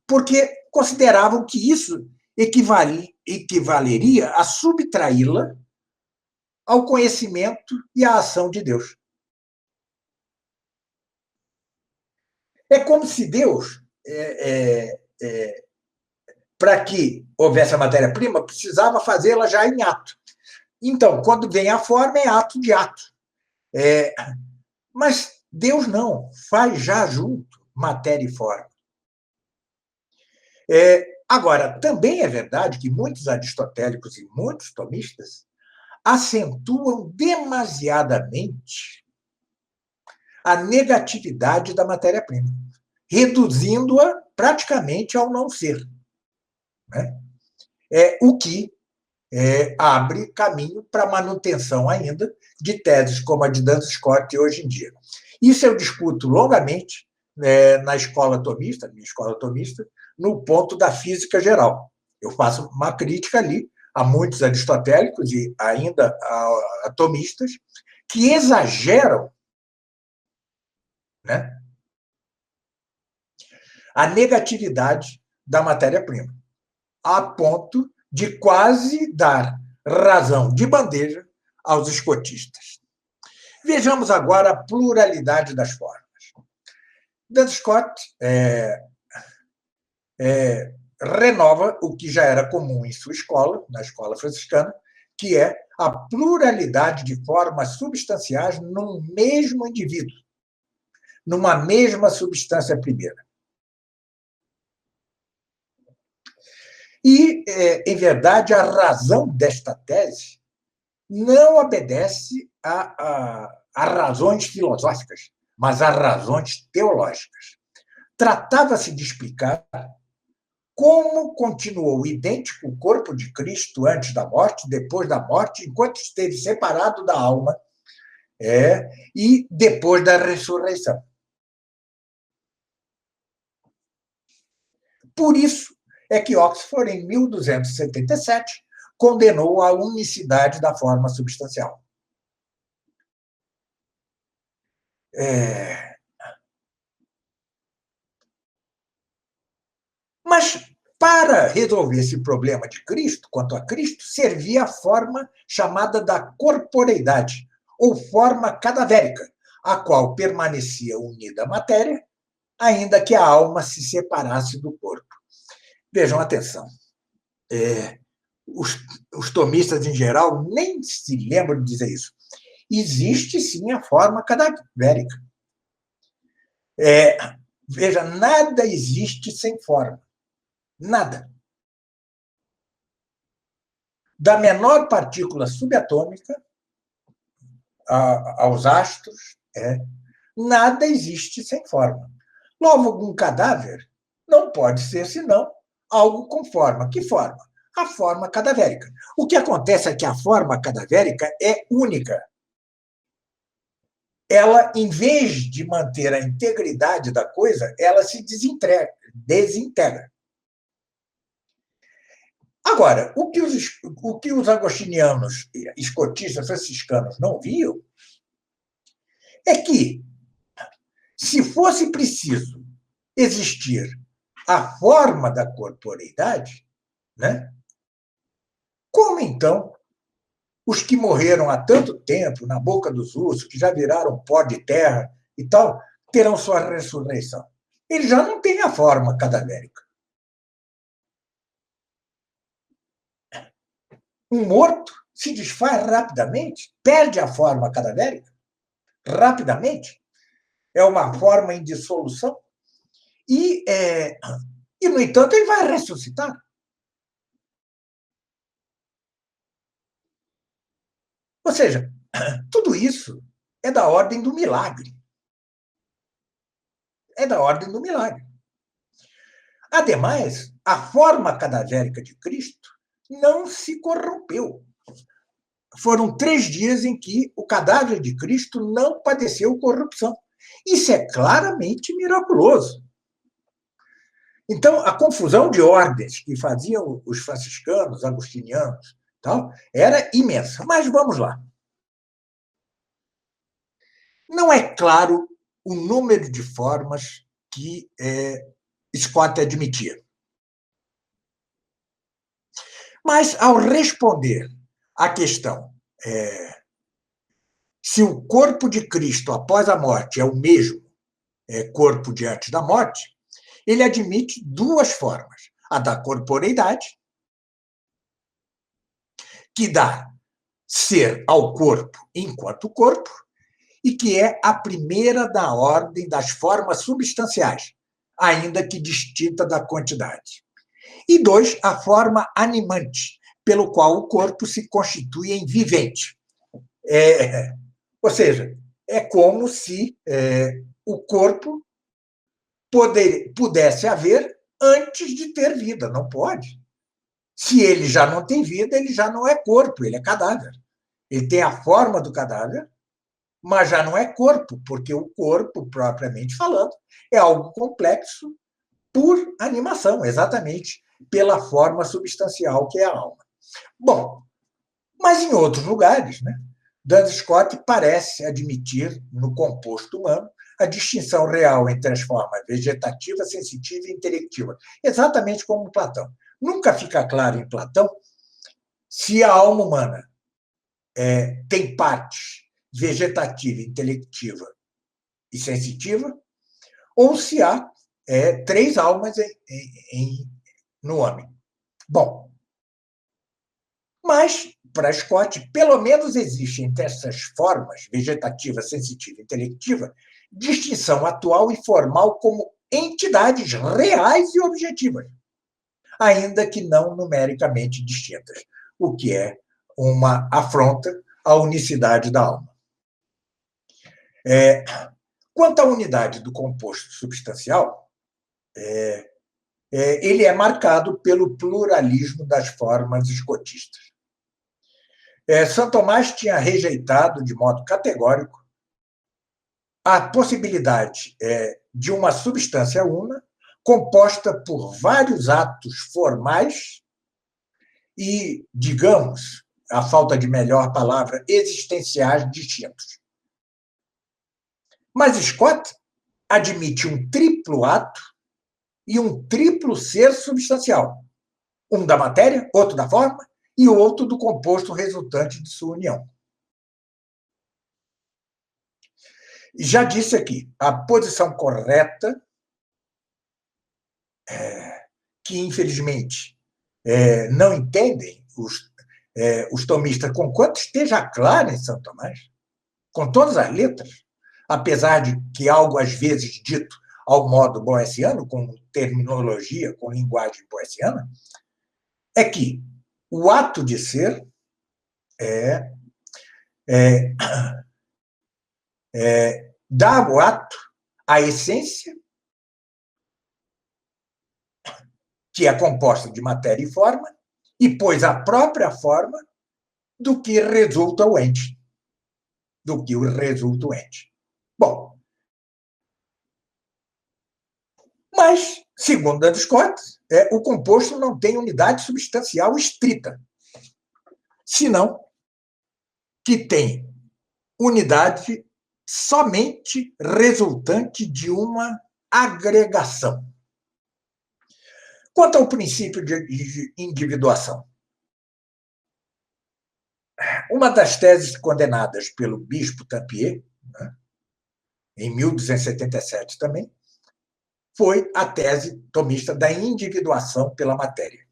porque consideravam que isso equivaleria a subtraí-la ao conhecimento e à ação de Deus. É como se Deus, para que houvesse a matéria-prima, precisava fazê-la já em ato. Então, quando vem a forma, é ato de ato. Mas Deus não, faz já junto matéria e forma. Agora, também é verdade que muitos aristotélicos e muitos tomistas acentuam demasiadamente a negatividade da matéria-prima, reduzindo-a praticamente ao não ser. Né? O que abre caminho para a manutenção ainda de teses como a de Duns Scott hoje em dia. Isso eu discuto longamente na escola tomista, minha escola tomista, no ponto da física geral. Eu faço uma crítica ali a muitos aristotélicos e ainda a atomistas que exageram, né, a negatividade da matéria-prima, a ponto de quase dar razão de bandeja aos escotistas. Vejamos agora a pluralidade das formas. Duns Scott renova o que já era comum em sua escola, na escola franciscana, que é a pluralidade de formas substanciais num mesmo indivíduo, numa mesma substância primeira. E, em verdade, a razão desta tese não obedece a razões filosóficas, mas a razões teológicas. Tratava-se de explicar como continuou idêntico o corpo de Cristo antes da morte, depois da morte, enquanto esteve separado da alma, e depois da ressurreição. Por isso é que Oxford, em 1277, condenou a unicidade da forma substancial. Mas, para resolver esse problema de Cristo, quanto a Cristo, servia a forma chamada da corporeidade, ou forma cadavérica, a qual permanecia unida à matéria, ainda que a alma se separasse do corpo. Vejam, atenção. Os tomistas, em geral, nem se lembram de dizer isso. Existe, sim, a forma cadavérica. Veja, nada existe sem forma. Nada. Da menor partícula subatômica aos astros, nada existe sem forma. Logo, um cadáver não pode ser senão algo com forma. Que forma? A forma cadavérica. O que acontece é que a forma cadavérica é única. Ela, em vez de manter a integridade da coisa, ela se desintegra. Agora, o que os agostinianos, escotistas, franciscanos não viam é que, se fosse preciso existir a forma da corporeidade, né, como então os que morreram há tanto tempo na boca dos ursos, que já viraram pó de terra e tal, terão sua ressurreição? Eles já não têm a forma cadavérica. Um morto se desfaz rapidamente, perde a forma cadavérica rapidamente, é uma forma em dissolução, e, no entanto, ele vai ressuscitar. Ou seja, tudo isso é da ordem do milagre. É da ordem do milagre. Ademais, a forma cadavérica de Cristo não se corrompeu. Foram 3 dias em que o cadáver de Cristo não padeceu corrupção. Isso é claramente miraculoso. Então, a confusão de ordens que faziam os franciscanos, agostinianos, tal, era imensa. Mas vamos lá. Não é claro o número de formas que Scott admitia. Mas, ao responder à questão se o corpo de Cristo após a morte é o mesmo corpo de antes da morte, ele admite duas formas. A da corporeidade, que dá ser ao corpo enquanto corpo, e que é a primeira da ordem das formas substanciais, ainda que distinta da quantidade. E dois, a forma animante, pelo qual o corpo se constitui em vivente. Ou seja, é como se o corpo pudesse haver antes de ter vida. Não pode. Se ele já não tem vida, ele já não é corpo, ele é cadáver. Ele tem a forma do cadáver, mas já não é corpo, porque o corpo, propriamente falando, é algo complexo por animação, exatamente pela forma substancial que é a alma. Bom, mas em outros lugares, né, Duns Scott parece admitir no composto humano a distinção real entre as formas vegetativa, sensitiva e intelectiva, exatamente como Platão. Nunca fica claro em Platão se a alma humana tem partes vegetativa, intelectiva e sensitiva, ou se há três almas no homem. Bom, mas, para Scott, pelo menos existe entre essas formas, vegetativa, sensitiva e intelectiva, distinção atual e formal como entidades reais e objetivas, ainda que não numericamente distintas, o que é uma afronta à unicidade da alma. Quanto à unidade do composto substancial, ele é marcado pelo pluralismo das formas escotistas. São Tomás tinha rejeitado de modo categórico a possibilidade de uma substância una composta por vários atos formais e, digamos, a falta de melhor palavra, existenciais distintos. Mas Scott admite um triplo ato e um triplo ser substancial. Um da matéria, outro da forma e o outro do composto resultante de sua união. Já disse aqui, a posição correta, que infelizmente não entendem os tomistas, conquanto esteja clara em São Tomás, com todas as letras, apesar de que algo às vezes dito ao modo boeciano, com terminologia, com linguagem boeciana, é que o ato de ser dá ao ato a essência, que é composta de matéria e forma, e pois a própria forma do que resulta o ente. Bom, mas, segundo Duns Scott, o composto não tem unidade substancial estrita, senão que tem unidade somente resultante de uma agregação. Quanto ao princípio de individuação, uma das teses condenadas pelo bispo Tampier, né, em 1277 também, foi a tese tomista da individuação pela matéria.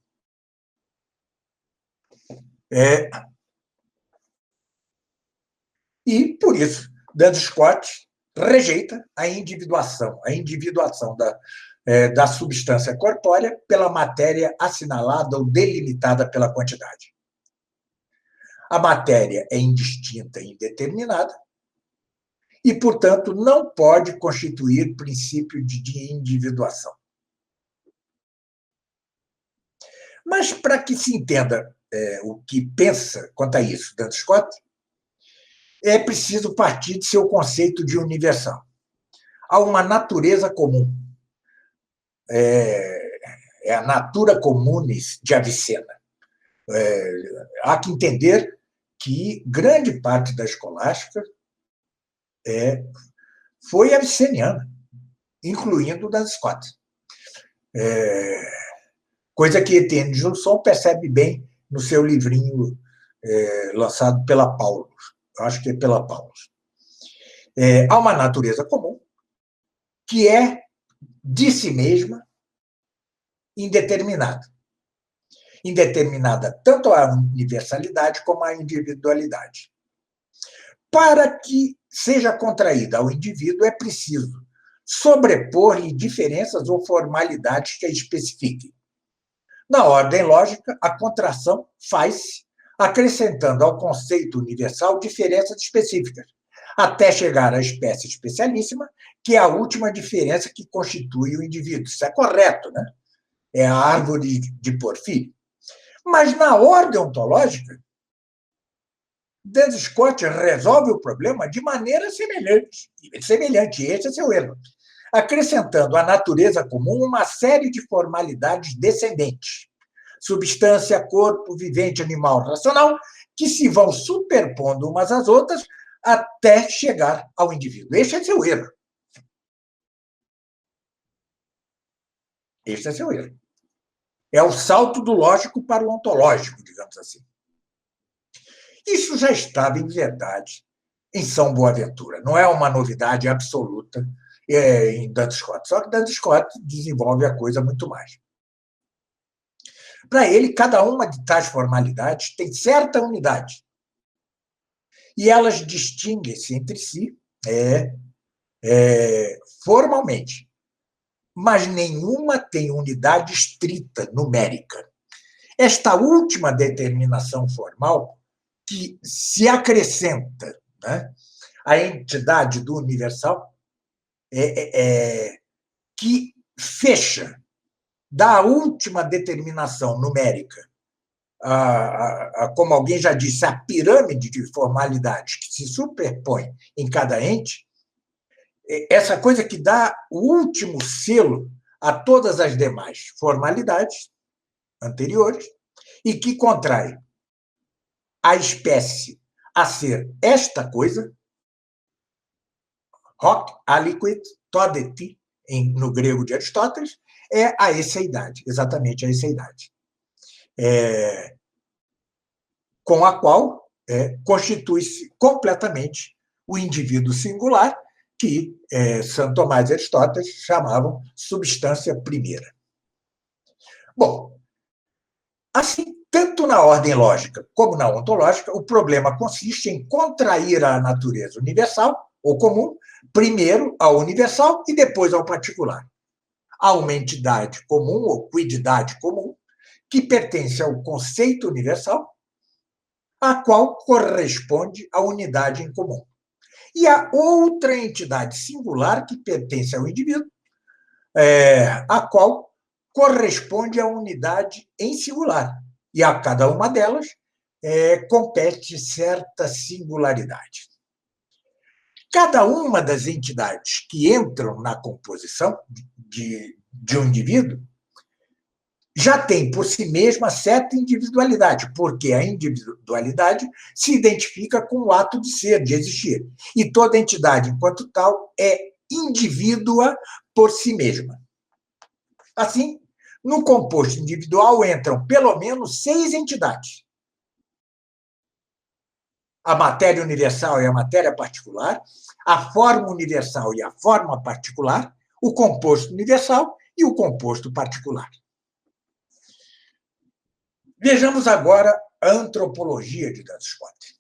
E, por isso, Duns Scott rejeita a individuação da substância corpórea pela matéria assinalada ou delimitada pela quantidade. A matéria é indistinta e indeterminada e, portanto, não pode constituir princípio de individuação. Mas, para que se entenda o que pensa quanto a isso Duns Scott, é preciso partir de seu conceito de universal. Há uma natureza comum. É a natura communis de Avicena. Há que entender que grande parte da escolástica foi aviceniana, incluindo Duns Scott. Coisa que Etienne de Jusson percebe bem no seu livrinho lançado pela Paulus. Eu acho que é pela Paulus. Há uma natureza comum que é, de si mesma, indeterminada. Indeterminada tanto a universalidade como a individualidade. Para que seja contraída ao indivíduo, é preciso sobrepor-lhe diferenças ou formalidades que a especifiquem. Na ordem lógica, a contração faz-se acrescentando ao conceito universal diferenças específicas, até chegar à espécie especialíssima, que é a última diferença que constitui o indivíduo. Isso é correto, né? É a árvore de Porfírio. Mas na ordem ontológica, Duns Scott resolve o problema de maneira semelhante. Esse é seu erro. Acrescentando à natureza comum uma série de formalidades descendentes. Substância, corpo, vivente, animal, racional, que se vão superpondo umas às outras até chegar ao indivíduo. Este é seu erro. Este é seu erro. É o salto do lógico para o ontológico, digamos assim. Isso já estava em verdade em São Boaventura. Não é uma novidade absoluta em Duns Scott. Só que Duns Scott desenvolve a coisa muito mais. Para ele, cada uma de tais formalidades tem certa unidade. E elas distinguem-se entre si formalmente. Mas nenhuma tem unidade estrita, numérica. Esta última determinação formal que se acrescenta, né, à entidade do universal, que fecha, da última determinação numérica, como alguém já disse, a pirâmide de formalidades que se superpõe em cada ente, essa coisa que dá o último selo a todas as demais formalidades anteriores e que contrai a espécie a ser esta coisa, hoc aliquid todeti, no grego de Aristóteles, é a esseidade, exatamente a esseidade, com a qual constitui-se completamente o indivíduo singular, que Santo Tomás e Aristóteles chamavam substância primeira. Bom, assim, tanto na ordem lógica como na ontológica, o problema consiste em contrair a natureza universal, ou comum, primeiro ao universal e depois ao particular. Há uma entidade comum, ou quididade comum, que pertence ao conceito universal, a qual corresponde à unidade em comum. E há outra entidade singular que pertence ao indivíduo, a qual corresponde à unidade em singular. E a cada uma delas compete certa singularidade. Cada uma das entidades que entram na composição de um indivíduo já tem por si mesma certa individualidade, porque a individualidade se identifica com o ato de ser, de existir. E toda entidade, enquanto tal, é indivídua por si mesma. Assim, no composto individual entram pelo menos 6 entidades. A matéria universal e a matéria particular, a forma universal e a forma particular, o composto universal e o composto particular. Vejamos agora a antropologia de Duns Scott.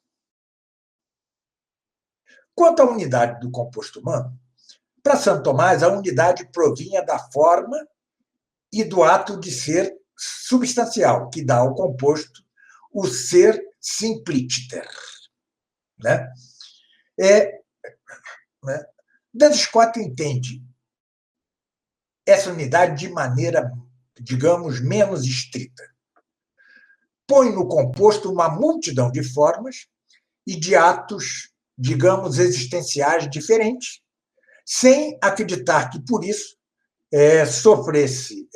Quanto à unidade do composto humano, para Santo Tomás, a unidade provinha da forma e do ato de ser substancial, que dá ao composto o ser simpliciter. Né? Duns Scott entende essa unidade de maneira, digamos, menos estrita. Põe no composto uma multidão de formas e de atos, digamos, existenciais diferentes, sem acreditar que, por isso, sofresse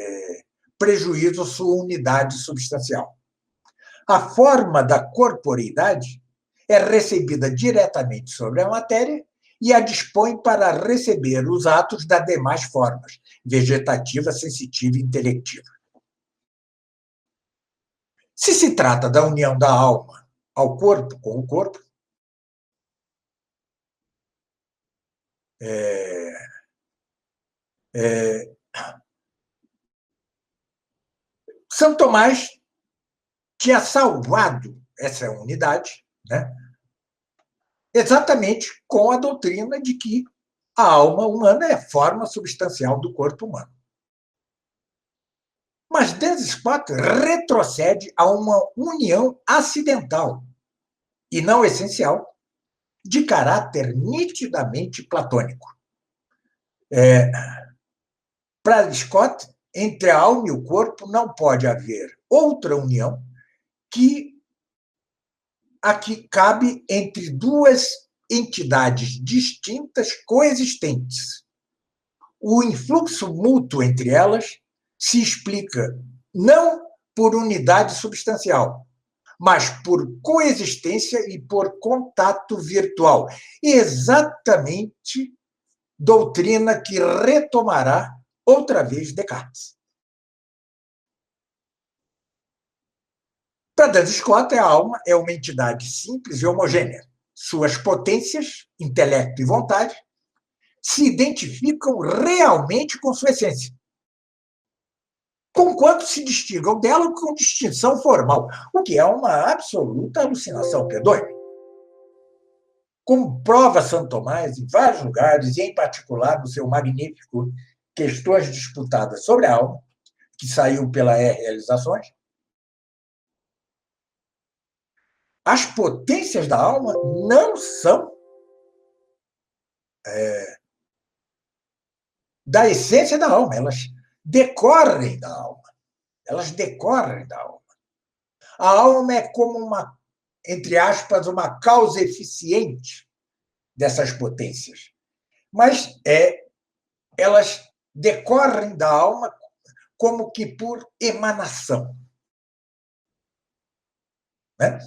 prejuízo sua unidade substancial. A forma da corporeidade é recebida diretamente sobre a matéria e a dispõe para receber os atos das demais formas. vegetativa, sensitiva e intelectiva. Se trata da união da alma ao corpo, com o corpo, São Tomás tinha salvado essa unidade, né, exatamente com a doutrina de que a alma humana é a forma substancial do corpo humano. Mas Duns Scott retrocede a uma união acidental e não essencial, de caráter nitidamente platônico. Para Scott, entre a alma e o corpo não pode haver outra união que a que cabe entre duas entidades distintas coexistentes. O influxo mútuo entre elas se explica não por unidade substancial, mas por coexistência e por contato virtual. Exatamente doutrina que retomará outra vez Descartes. Para Duns Scott, a alma é uma entidade simples e homogênea. Suas potências, intelecto e vontade, se identificam realmente com sua essência, conquanto se distingam dela com distinção formal, o que é uma absoluta alucinação, perdoe-me. Como prova Santo Tomás em vários lugares, e em particular no seu magnífico Questões Disputadas sobre a Alma, que saiu pela Realizações, as potências da alma não são da essência da alma, elas decorrem da alma. Elas decorrem da alma. A alma é como uma, entre aspas, uma causa eficiente dessas potências. Mas elas decorrem da alma como que por emanação. Né?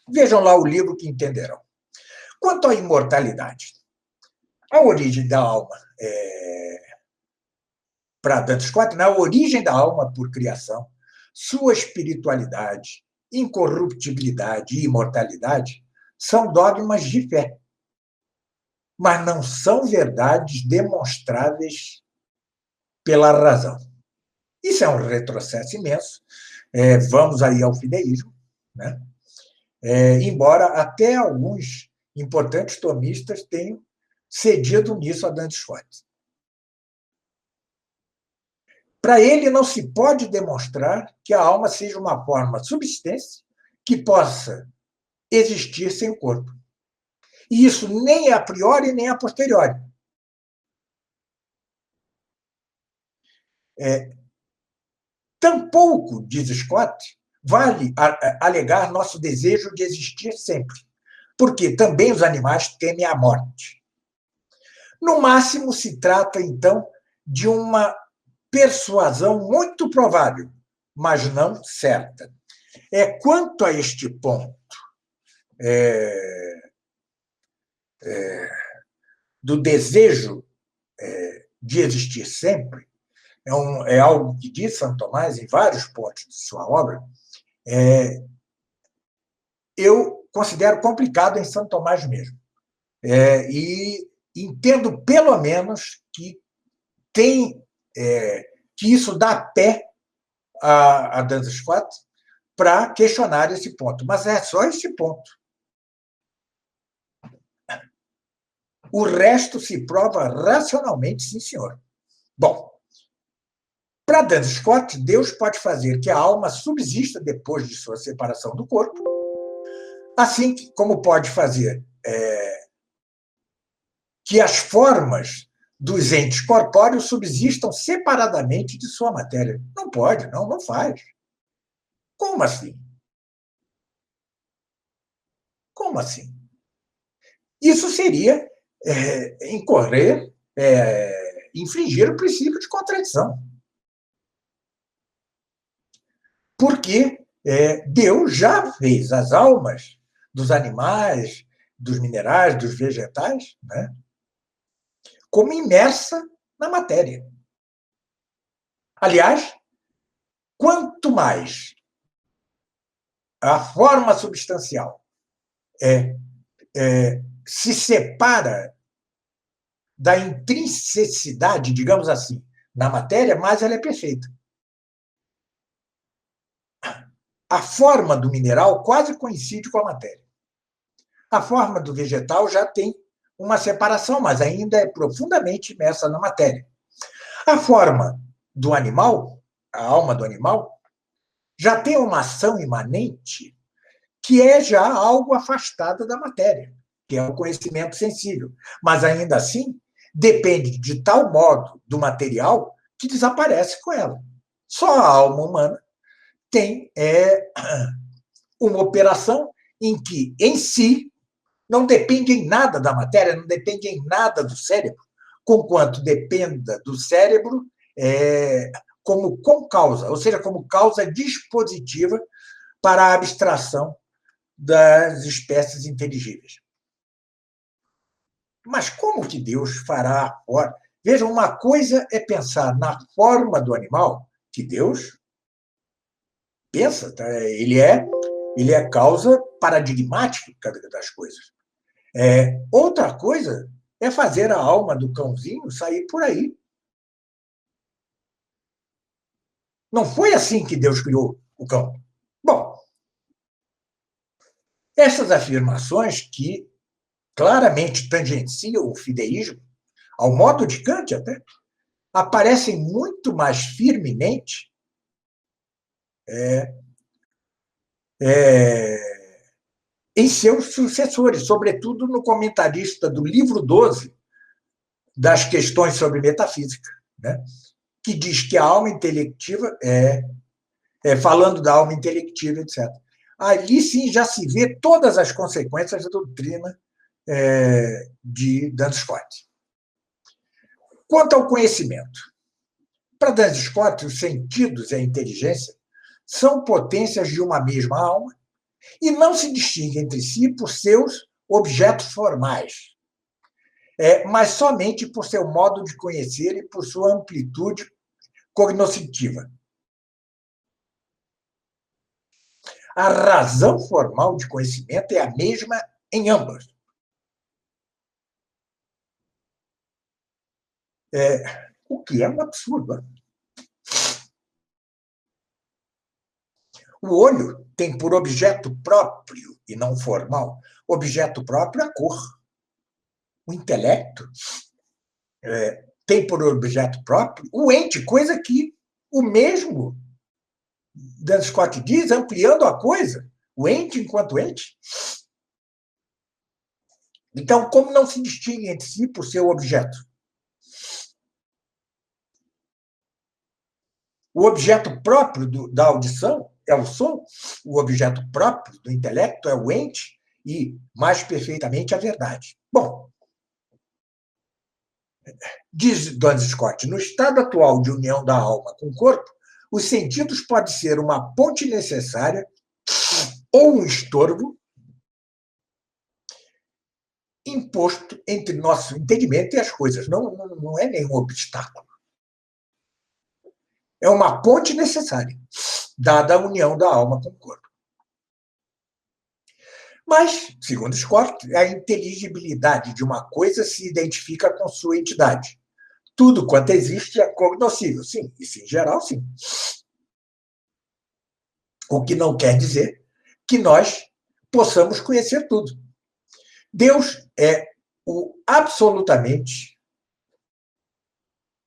Vejam lá o livro que entenderão. Quanto à imortalidade, a origem da alma, para Duns Scott, na origem da alma por criação, sua espiritualidade, incorruptibilidade e imortalidade são dogmas de fé, mas não são verdades demonstráveis pela razão. Isso é um retrocesso imenso. Vamos aí ao fideísmo, né? Embora até alguns importantes tomistas tenham cedido nisso a Duns Scott. Para ele, não se pode demonstrar que a alma seja uma forma de subsistência que possa existir sem o corpo. E isso nem a priori, nem a posteriori. Tampouco, diz Scott, vale alegar nosso desejo de existir sempre, porque também os animais temem a morte. No máximo, se trata, então, de uma persuasão muito provável, mas não certa. Quanto a este ponto do desejo de existir sempre, é algo que diz Santo Tomás em vários pontos de sua obra, eu considero complicado em Santo Tomás mesmo. E entendo, pelo menos, que isso dá pé a Duns Scott para questionar esse ponto. Mas é só esse ponto. O resto se prova racionalmente, sim, senhor. Bom, para Duns Scott, Deus pode fazer que a alma subsista depois de sua separação do corpo, assim como pode fazer que as formas dos entes corpóreos subsistam separadamente de sua matéria. Não pode, não faz. Como assim? Como assim? Isso seria infringir o princípio de contradição. Porque Deus já fez as almas dos animais, dos minerais, dos vegetais, né, como imersa na matéria. Aliás, quanto mais a forma substancial se separa da intrinsecidade, digamos assim, na matéria, mais ela é perfeita. A forma do mineral quase coincide com a matéria. A forma do vegetal já tem uma separação, mas ainda é profundamente imersa na matéria. A forma do animal, a alma do animal, já tem uma ação imanente que é já algo afastado da matéria, que é o conhecimento sensível. Mas, ainda assim, depende de tal modo do material que desaparece com ela. Só a alma humana tem uma operação em que, em si, não depende em nada da matéria, não depende em nada do cérebro, conquanto dependa do cérebro como concausa, ou seja, como causa dispositiva para a abstração das espécies inteligíveis. Mas como que Deus fará a forma? Veja, uma coisa é pensar na forma do animal, que Deus pensa, tá? Ele é causa paradigmática das coisas. Outra coisa é fazer a alma do cãozinho sair por aí. Não foi assim que Deus criou o cão. Bom, essas afirmações que claramente tangenciam o fideísmo, ao modo de Kant até, aparecem muito mais firmemente em seus sucessores, sobretudo no comentarista do livro 12 das questões sobre metafísica, né? Que diz que a alma intelectiva falando da alma intelectiva, etc. Ali sim já se vê todas as consequências da doutrina de Duns Scott. Quanto ao conhecimento, para Duns Scott, os sentidos e a inteligência são potências de uma mesma alma e não se distinguem entre si por seus objetos formais, mas somente por seu modo de conhecer e por sua amplitude cognoscitiva. A razão formal de conhecimento é a mesma em ambas. O que é um absurdo. O olho tem por objeto próprio, e não formal, objeto próprio a cor. O intelecto tem por objeto próprio o ente, coisa que o mesmo Duns Scott diz, ampliando a coisa, o ente enquanto ente. Então, como não se distingue entre si por seu objeto? O objeto próprio da audição é o som, o objeto próprio do intelecto é o ente e, mais perfeitamente, a verdade. Bom, diz Duns Scott, no estado atual de união da alma com o corpo, os sentidos podem ser uma ponte necessária ou um estorvo imposto entre nosso entendimento e as coisas. Não é nenhum obstáculo. É uma ponte necessária, dada a união da alma com o corpo. Mas, segundo Scott, a inteligibilidade de uma coisa se identifica com sua entidade. Tudo quanto existe é cognoscível, sim. Isso, em geral, sim. O que não quer dizer que nós possamos conhecer tudo. Deus é o absolutamente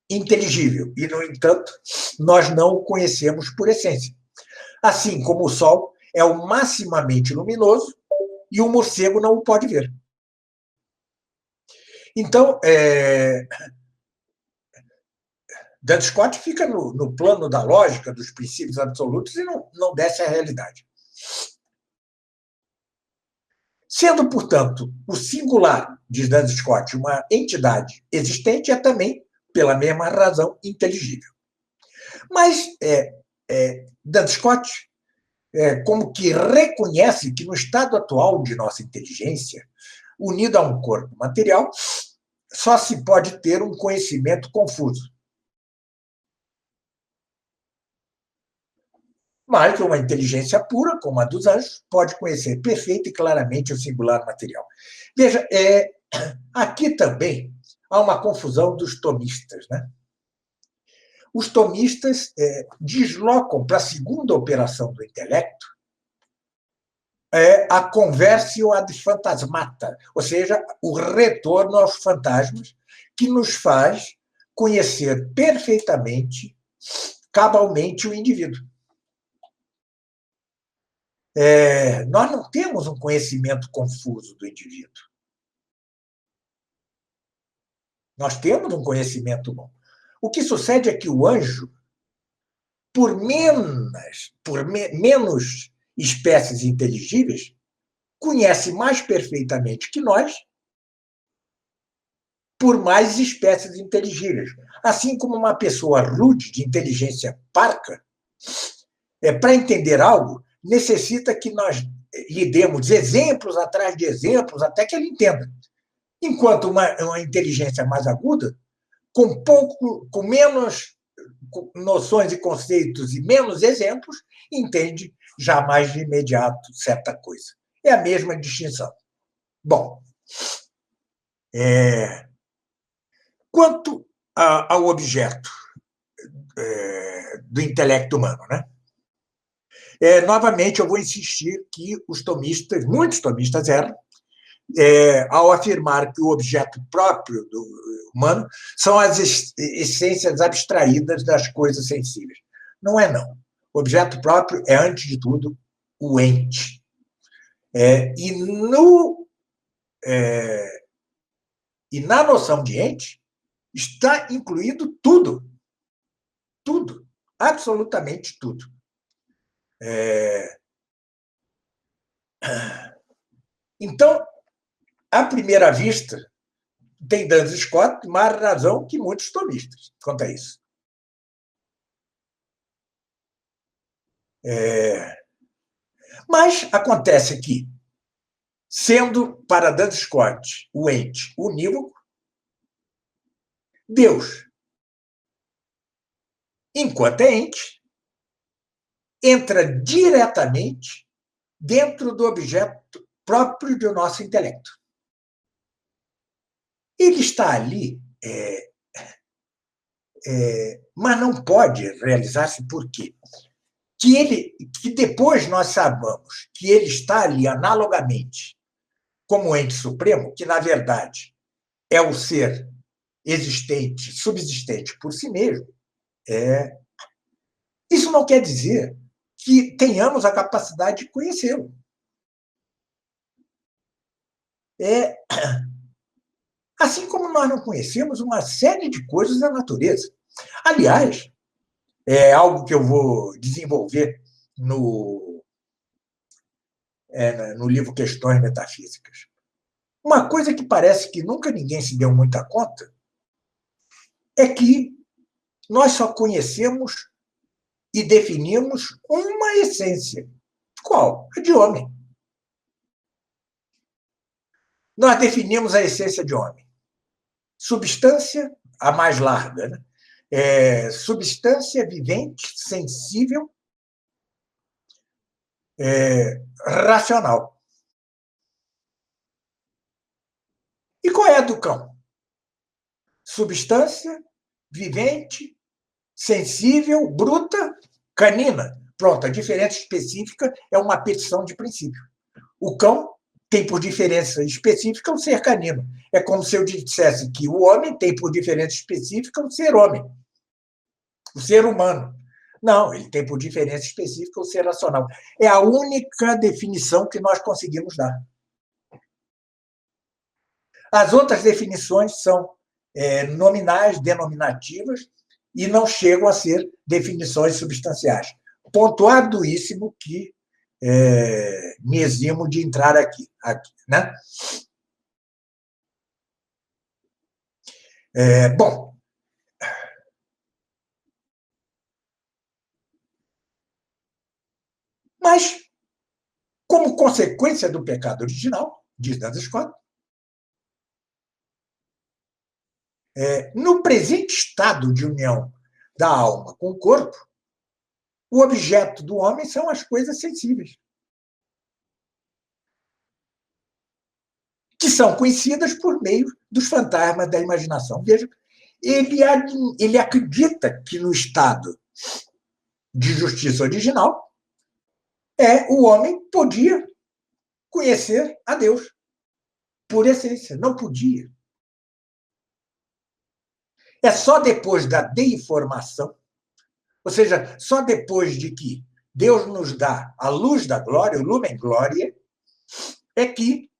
inteligível e, no entanto, nós não o conhecemos por essência. Assim como o Sol é o maximamente luminoso e o morcego não o pode ver. Então, Duns Scott fica no plano da lógica, dos princípios absolutos e não desce à realidade. Sendo, portanto, o singular, diz Duns Scott, uma entidade existente, é também, pela mesma razão, inteligível. Mas Duns Scott como que reconhece que no estado atual de nossa inteligência, unido a um corpo material, só se pode ter um conhecimento confuso. Mas uma inteligência pura, como a dos anjos, pode conhecer perfeita e claramente o singular material. Veja, aqui também há uma confusão dos tomistas, né? Os tomistas deslocam para a segunda operação do intelecto a conversio ad fantasmata, ou seja, o retorno aos fantasmas, que nos faz conhecer perfeitamente, cabalmente, o indivíduo. Nós não temos um conhecimento confuso do indivíduo. Nós temos um conhecimento bom. O que sucede é que o anjo, menos espécies inteligíveis, conhece mais perfeitamente que nós, por mais espécies inteligíveis. Assim como uma pessoa rude, de inteligência parca, para entender algo, necessita que nós lhe demos exemplos atrás de exemplos até que ele entenda. Enquanto uma inteligência mais aguda, com menos noções e conceitos e menos exemplos, entende já mais de imediato certa coisa. É a mesma distinção. Bom, quanto ao objeto do intelecto humano, né? Novamente, eu vou insistir que os tomistas, muitos tomistas erram, ao afirmar que o objeto próprio do humano são as essências abstraídas das coisas sensíveis. Não é, não. O objeto próprio é, antes de tudo, o ente. E na noção de ente está incluído tudo. Tudo. Absolutamente tudo. Então, à primeira vista, tem Duns Scott mais razão que muitos tomistas quanto a isso. Mas acontece que, sendo para Duns Scott o ente unívoco, Deus, enquanto é ente, entra diretamente dentro do objeto próprio do nosso intelecto. Ele está ali, mas não pode realizar-se por quê? Que depois nós sabemos que ele está ali analogamente como ente supremo, que, na verdade, é o ser existente, subsistente por si mesmo, isso não quer dizer que tenhamos a capacidade de conhecê-lo. Assim como nós não conhecemos uma série de coisas da natureza. Aliás, é algo que eu vou desenvolver no livro Questões Metafísicas. Uma coisa que parece que nunca ninguém se deu muita conta é que nós só conhecemos e definimos uma essência. Qual? A de homem. Nós definimos a essência de homem. Substância, a mais larga, né? Substância vivente, sensível, racional. E qual é a do cão? Substância vivente, sensível, bruta, canina. Pronto, a diferença específica é uma petição de princípio. O cão tem por diferença específica o ser canino. É como se eu dissesse que o homem tem por diferença específica o ser homem, o ser humano. Não, ele tem por diferença específica o ser racional. É a única definição que nós conseguimos dar. As outras definições são nominais, denominativas, e não chegam a ser definições substanciais. Pontuadoíssimo que me eximo de entrar aqui, né? Bom, mas, como consequência do pecado original, diz Duns Scott, no presente estado de união da alma com o corpo, O objeto do homem são as coisas sensíveis, que são conhecidas por meio dos fantasmas da imaginação. Veja, ele acredita que no estado de justiça original, o homem podia conhecer a Deus, por essência. Não podia. É só depois da deinformação, ou seja, só depois de que Deus nos dá a luz da glória, o lumen glória, é que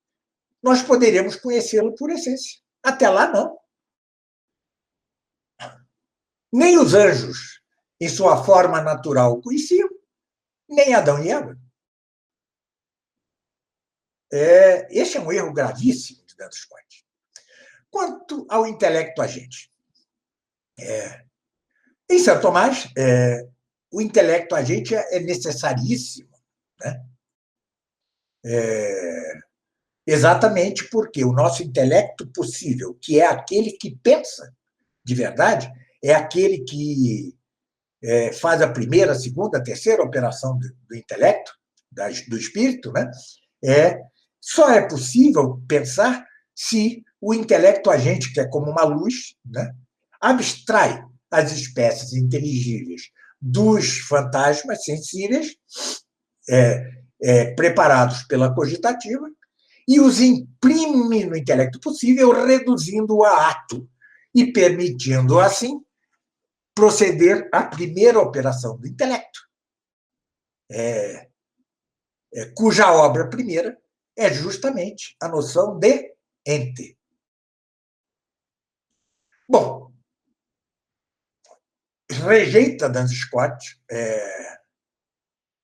nós poderemos conhecê-lo por essência. Até lá, não. Nem os anjos, em sua forma natural, o conheciam, nem Adão e Eva. Este é um erro gravíssimo de Duns Scotus. Quanto ao intelecto agente, em Santo Tomás, o intelecto agente é necessaríssimo, né? Exatamente porque o nosso intelecto possível, que é aquele que pensa de verdade, é aquele que faz a primeira, a segunda, a terceira operação do intelecto, do espírito, né? Só é possível pensar se o intelecto agente, que é como uma luz, né, abstrai as espécies inteligíveis dos fantasmas sensíveis preparados pela cogitativa e os imprime no intelecto possível, reduzindo-o a ato e permitindo, assim, proceder à primeira operação do intelecto, cuja obra primeira é justamente a noção de ente. Bom, rejeita Duns Scotus,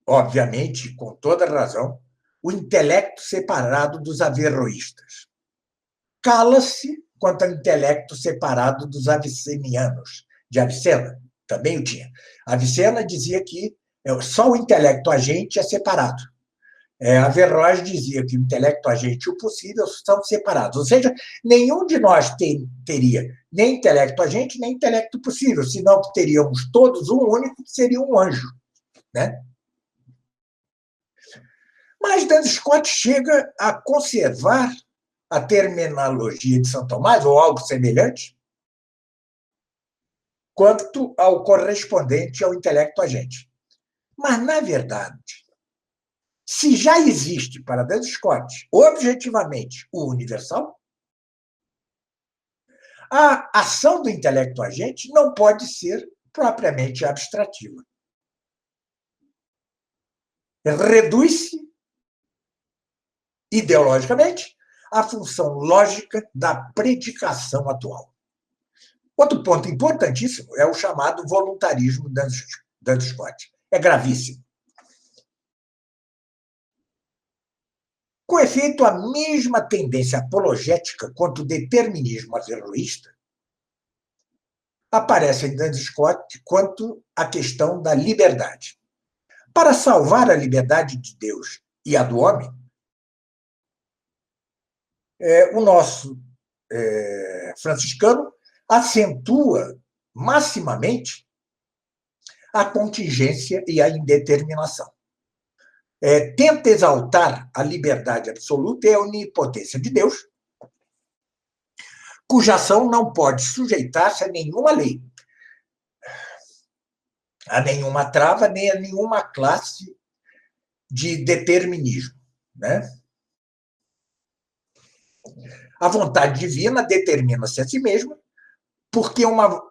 obviamente, com toda razão, o intelecto separado dos averroístas. Cala-se quanto ao intelecto separado dos avicenianos, de Avicena, também o tinha. Avicena dizia que só o intelecto agente é separado. Averroes dizia que o intelecto agente e o possível são separados. Ou seja, nenhum de nós teria nem intelecto agente, nem intelecto possível, senão que teríamos todos um único, que seria um anjo, né? Mas Duns Scotus chega a conservar a terminologia de São Tomás, ou algo semelhante, quanto ao correspondente ao intelecto agente. Mas, na verdade, se já existe para Duns Scotus objetivamente o universal, a ação do intelecto agente não pode ser propriamente abstrativa. Reduz-se ideologicamente à função lógica da predicação atual. Outro ponto importantíssimo é o chamado voluntarismo Duns Scotus. É gravíssimo. Com efeito, a mesma tendência apologética quanto o determinismo averroísta aparece em Duns Scotus quanto à questão da liberdade. Para salvar a liberdade de Deus e a do homem, o nosso franciscano acentua maximamente a contingência e a indeterminação. Tenta exaltar a liberdade absoluta e a onipotência de Deus, cuja ação não pode sujeitar-se a nenhuma lei, a nenhuma trava, nem a nenhuma classe de determinismo, né? A vontade divina determina-se a si mesma, porque uma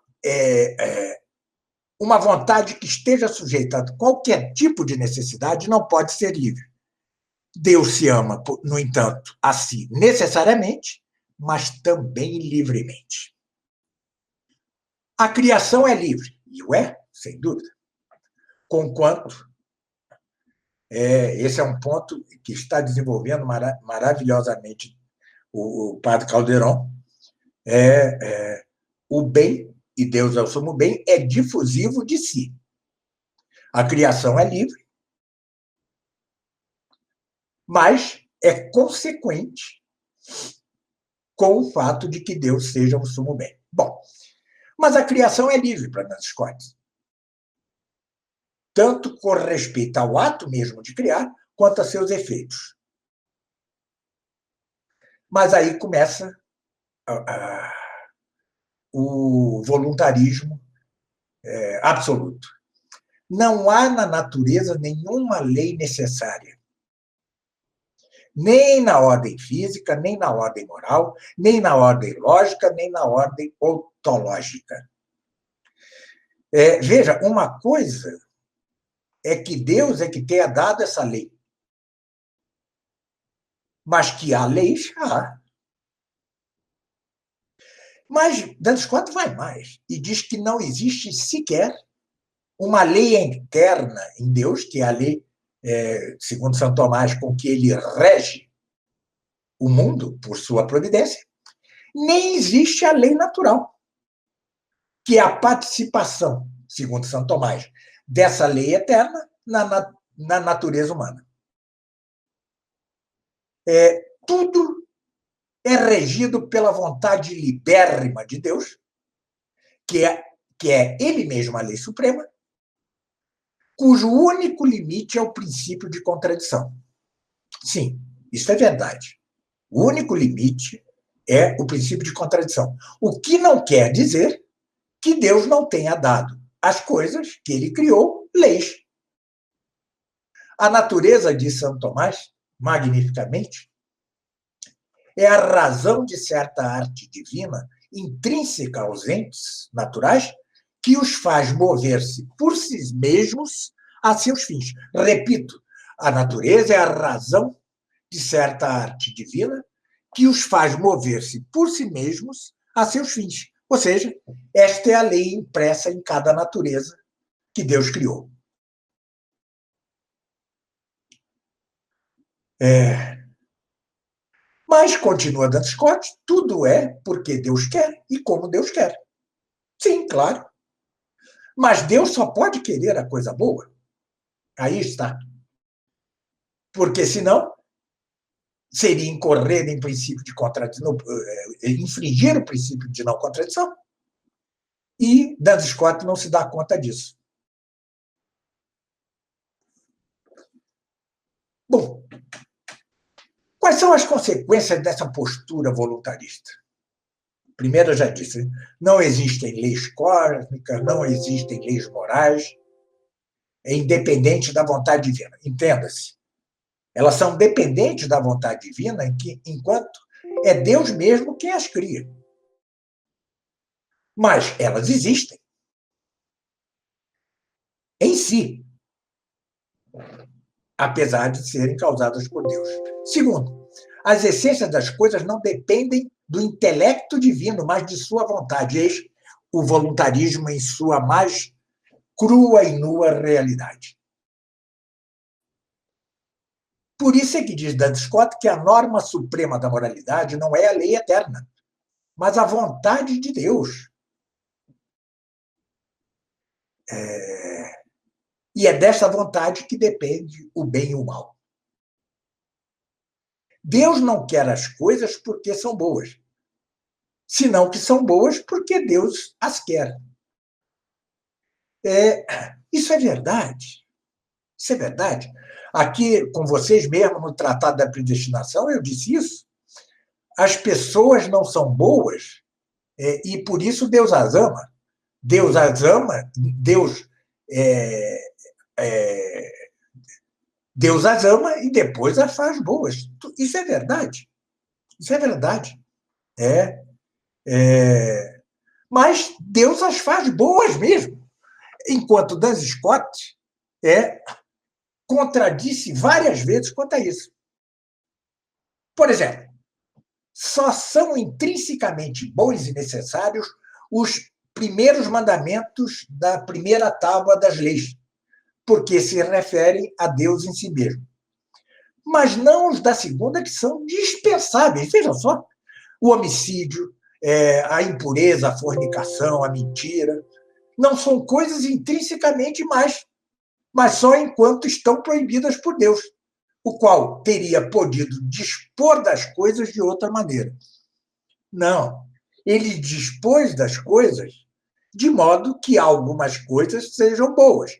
vontade que esteja sujeita a qualquer tipo de necessidade não pode ser livre. Deus se ama, no entanto, a si necessariamente, mas também livremente. A criação é livre, e o é, sem dúvida. Conquanto, esse é um ponto que está desenvolvendo maravilhosamente o padre Calderon, o bem, e Deus é o sumo bem, é difusivo de si. A criação é livre, mas é consequente com o fato de que Deus seja o sumo bem. Bom, mas a criação é livre para Duns Scotus. tanto com respeito ao ato mesmo de criar, quanto a seus efeitos. Mas aí começa o voluntarismo absoluto. Não há na natureza nenhuma lei necessária, nem na ordem física, nem na ordem moral, nem na ordem lógica, nem na ordem ontológica. Veja, uma coisa é que Deus é que tenha dado essa lei, mas que há leis, há. Mas Duns Scotus vai mais e diz que não existe sequer uma lei interna em Deus, que é a lei, segundo São Tomás, com que ele rege o mundo por sua providência, nem existe a lei natural, que é a participação, segundo São Tomás, dessa lei eterna na natureza humana. Tudo é regido pela vontade libérrima de Deus, que é ele mesmo a lei suprema, cujo único limite é o princípio de contradição. Sim, isso é verdade. O único limite é o princípio de contradição. O que não quer dizer que Deus não tenha dado às coisas que ele criou leis. A natureza, diz São Tomás, magnificamente, é a razão de certa arte divina, intrínseca aos entes naturais, que os faz mover-se por si mesmos a seus fins. Repito, a natureza é a razão de certa arte divina que os faz mover-se por si mesmos a seus fins. Ou seja, esta é a lei impressa em cada natureza que Deus criou. Mas, continua Duns Scotus, tudo é porque Deus quer e como Deus quer. Sim, claro. Mas Deus só pode querer a coisa boa. Aí está. Porque, senão, seria incorrer em princípio de contradição, infringir o princípio de não contradição. E Duns Scotus não se dá conta disso. Bom, quais são as consequências dessa postura voluntarista? Primeiro, eu já disse, não existem leis cósmicas, não existem leis morais, é independente da vontade divina. Entenda-se. Elas são dependentes da vontade divina, enquanto é Deus mesmo quem as cria. Mas elas existem em si, apesar de serem causadas por Deus. Segundo, as essências das coisas não dependem do intelecto divino, mas de sua vontade. Eis o voluntarismo em sua mais crua e nua realidade. Por isso é que diz Duns Scotus que a norma suprema da moralidade não é a lei eterna, mas a vontade de Deus. E é dessa vontade que depende o bem e o mal. Deus não quer as coisas porque são boas, senão que são boas porque Deus as quer. Isso é verdade. Isso é verdade. Aqui, com vocês mesmo, no Tratado da Predestinação, eu disse isso. As pessoas não são boas e, por isso, Deus as ama. Deus as ama, Deus as ama e depois as faz boas. Isso é verdade. Isso é verdade. Mas Deus as faz boas mesmo. Enquanto Duns Scotus contradisse várias vezes quanto a isso. Por exemplo, só são intrinsecamente bons e necessários os primeiros mandamentos da primeira tábua das leis, porque se referem a Deus em si mesmo. Mas não os da segunda, que são dispensáveis. Vejam só, o homicídio, a impureza, a fornicação, a mentira, não são coisas intrinsecamente más, mas só enquanto estão proibidas por Deus, o qual teria podido dispor das coisas de outra maneira. Não, ele dispôs das coisas de modo que algumas coisas sejam boas,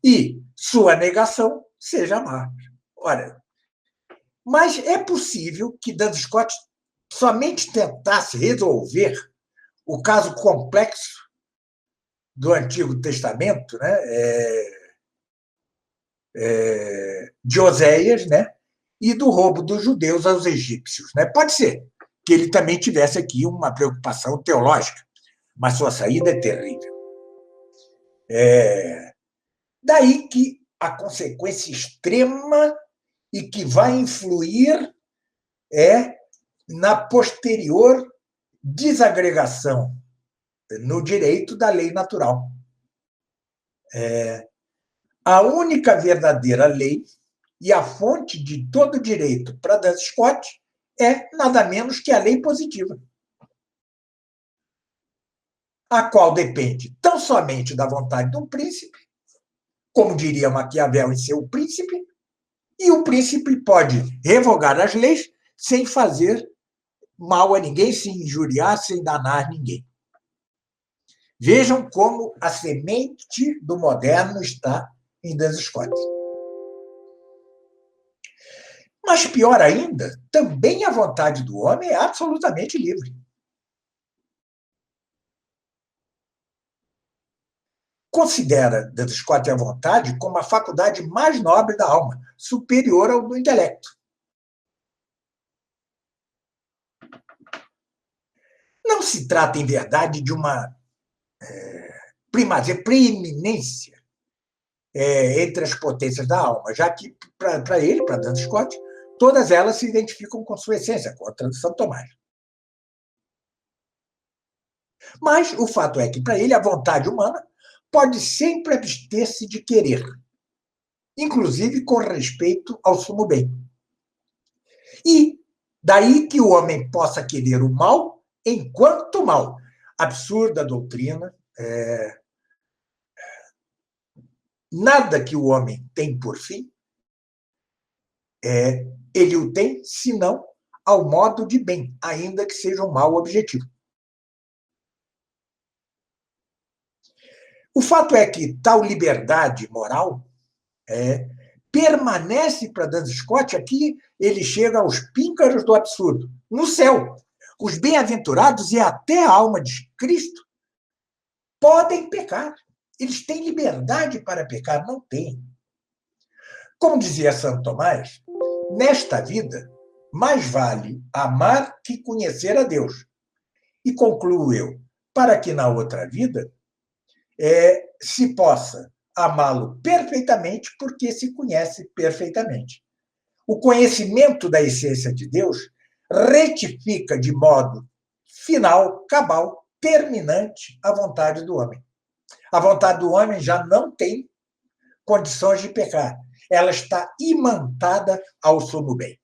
e sua negação seja má. Ora, mas é possível que Duns Scott somente tentasse resolver o caso complexo do Antigo Testamento, né? De Oséias, né? E do roubo dos judeus aos egípcios. Né? Pode ser que ele também tivesse aqui uma preocupação teológica, mas sua saída é terrível. Daí que a consequência extrema e que vai influir na posterior desagregação no direito da lei natural. A única verdadeira lei e a fonte de todo direito para Duns Scott é nada menos que a lei positiva, a qual depende tão somente da vontade de um príncipe, como diria Maquiavel em seu Príncipe, e o príncipe pode revogar as leis sem fazer mal a ninguém, sem injuriar, sem danar ninguém. Vejam como a semente do moderno está em Duns Scott. Mas, pior ainda, também a vontade do homem é absolutamente livre. Considera Duns Scott a vontade como a faculdade mais nobre da alma, superior ao do intelecto. Não se trata, em verdade, de uma primazia, preeminência entre as potências da alma, já que, para ele, para Duns Scott, todas elas se identificam com sua essência, com a tradição Tomás. Mas o fato é que, para ele, a vontade humana pode sempre abster-se de querer, inclusive com respeito ao sumo bem. E daí que o homem possa querer o mal enquanto mal. Absurda doutrina. Nada que o homem tem por fim, ele o tem, senão ao modo de bem, ainda que seja um mal objetivo. O fato é que tal liberdade moral permanece para Duns Scott, aqui ele chega aos píncaros do absurdo. No céu, os bem-aventurados e até a alma de Cristo podem pecar. Eles têm liberdade para pecar? Não têm. Como dizia Santo Tomás, nesta vida, mais vale amar que conhecer a Deus. E concluo eu, para que na outra vida se possa amá-lo perfeitamente, porque se conhece perfeitamente. O conhecimento da essência de Deus retifica de modo final, cabal, terminante a vontade do homem. A vontade do homem já não tem condições de pecar. Ela está imantada ao sumo bem.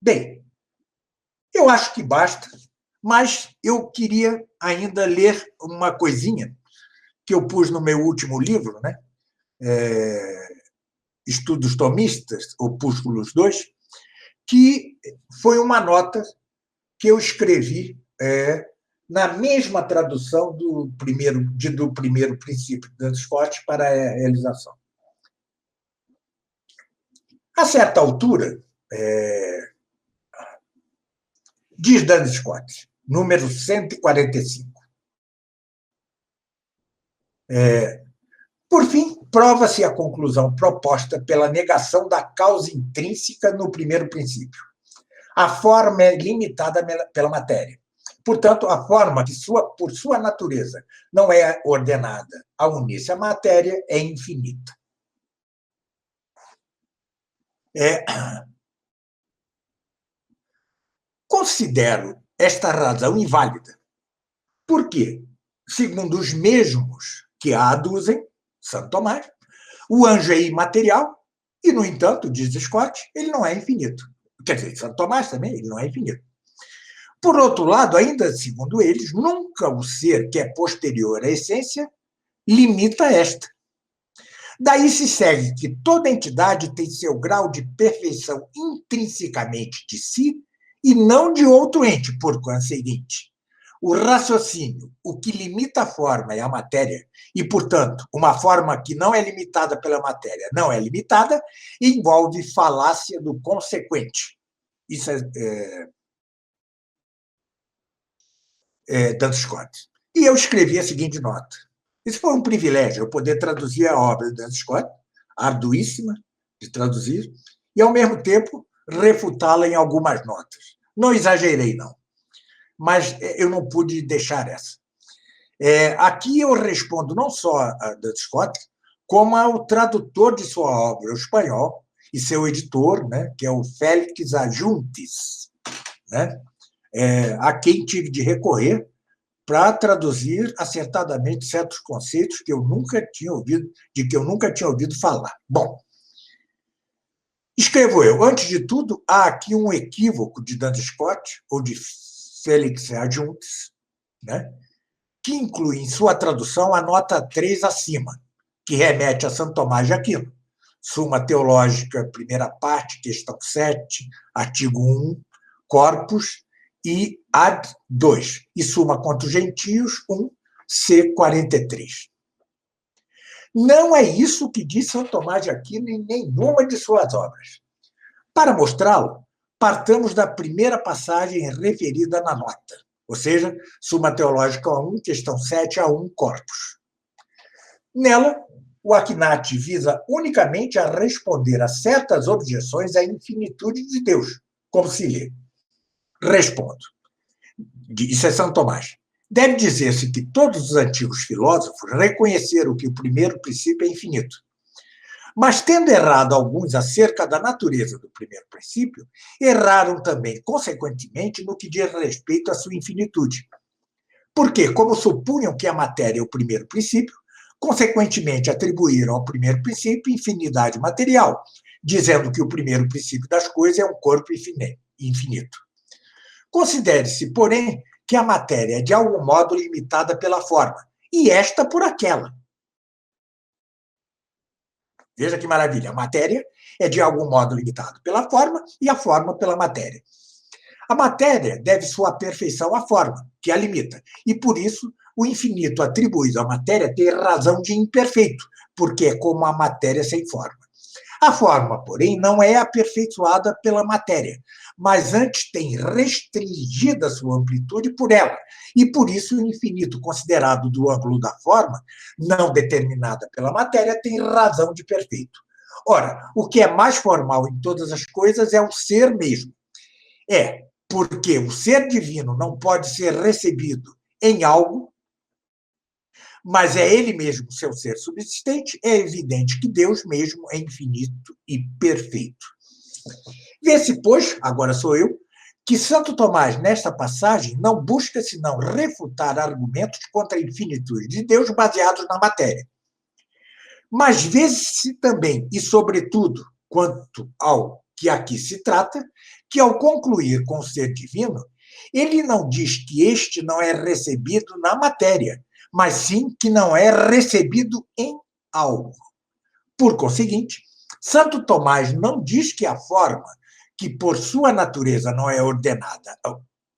Bem, eu acho que basta, mas eu queria ainda ler uma coisinha que eu pus no meu último livro, né? Estudos Tomistas, Opúsculos 2, que foi uma nota que eu escrevi na mesma tradução do primeiro princípio de Duns Scott para a realização. A certa altura, diz Duns Scott, número 145, por fim, prova-se a conclusão proposta pela negação da causa intrínseca no primeiro princípio. A forma é limitada pela matéria. Portanto, a forma que, por sua natureza, não é ordenada a unir-se à matéria é infinita. Considero esta razão inválida. Por quê? Segundo os mesmos que a aduzem, Santo Tomás, o anjo é imaterial e, no entanto, diz Scott, ele não é infinito. Quer dizer, Santo Tomás também, ele não é infinito. Por outro lado, ainda segundo eles, nunca o ser que é posterior à essência limita esta. Daí se segue que toda entidade tem seu grau de perfeição intrinsecamente de si e não de outro ente, por conseguinte. o raciocínio, o que limita a forma é a matéria, e, portanto, uma forma que não é limitada pela matéria não é limitada, envolve falácia do consequente. Isso é Duns Scott. E eu escrevi a seguinte nota. Isso foi um privilégio, eu poder traduzir a obra de Duns Scott, arduíssima de traduzir, e, ao mesmo tempo, refutá-la em algumas notas. Não exagerei, não, mas eu não pude deixar essa. Aqui eu respondo não só a Duns Scott, como ao tradutor de sua obra, o espanhol, e seu editor, né, que é o Félix Ajuntis, né, a quem tive de recorrer para traduzir acertadamente certos conceitos que eu nunca tinha ouvido falar. Bom, escrevo eu. Antes de tudo, há aqui um equívoco de Duns Scott, ou de Félix Ajuntis, né, que inclui em sua tradução a nota 3 acima, que remete a Santo Tomás de Aquino. Suma Teológica, primeira parte, questão 7, artigo 1, corpus, e ad 2, e Suma contra os Gentios, 1, C 43. Não é isso que diz São Tomás de Aquino em nenhuma de suas obras. Para mostrá-lo, partamos da primeira passagem referida na nota, ou seja, Suma Teológica 1, questão 7 a 1, corpus. Nela, o Akinati visa unicamente a responder a certas objeções à infinitude de Deus, como se lê. Respondo. Isso é São Tomás. Deve dizer-se que todos os antigos filósofos reconheceram que o primeiro princípio é infinito. Mas, tendo errado alguns acerca da natureza do primeiro princípio, erraram também, consequentemente, no que diz respeito à sua infinitude. Porque, como supunham que a matéria é o primeiro princípio, consequentemente atribuíram ao primeiro princípio infinidade material, dizendo que o primeiro princípio das coisas é um corpo infinito. Considere-se, porém, que a matéria é de algum modo limitada pela forma, e esta por aquela. Veja que maravilha, a matéria é de algum modo limitada pela forma e a forma pela matéria. A matéria deve sua perfeição à forma, que a limita, e por isso o infinito atribuído à matéria tem razão de imperfeito, porque é como a matéria sem forma. A forma, porém, não é aperfeiçoada pela matéria, mas antes tem restringida sua amplitude por ela, e por isso o infinito considerado do ângulo da forma, não determinada pela matéria, tem razão de perfeito. Ora, o que é mais formal em todas as coisas é o ser mesmo. Porque o ser divino não pode ser recebido em algo, mas é ele mesmo seu ser subsistente, é evidente que Deus mesmo é infinito e perfeito. Vê-se, pois, agora sou eu, que Santo Tomás, nesta passagem, não busca senão refutar argumentos contra a infinitude de Deus baseados na matéria. Mas vê-se também, e sobretudo, quanto ao que aqui se trata, que ao concluir com o ser divino, ele não diz que este não é recebido na matéria, mas sim que não é recebido em algo. Por conseguinte, Santo Tomás não diz que a forma, que por sua natureza não é ordenada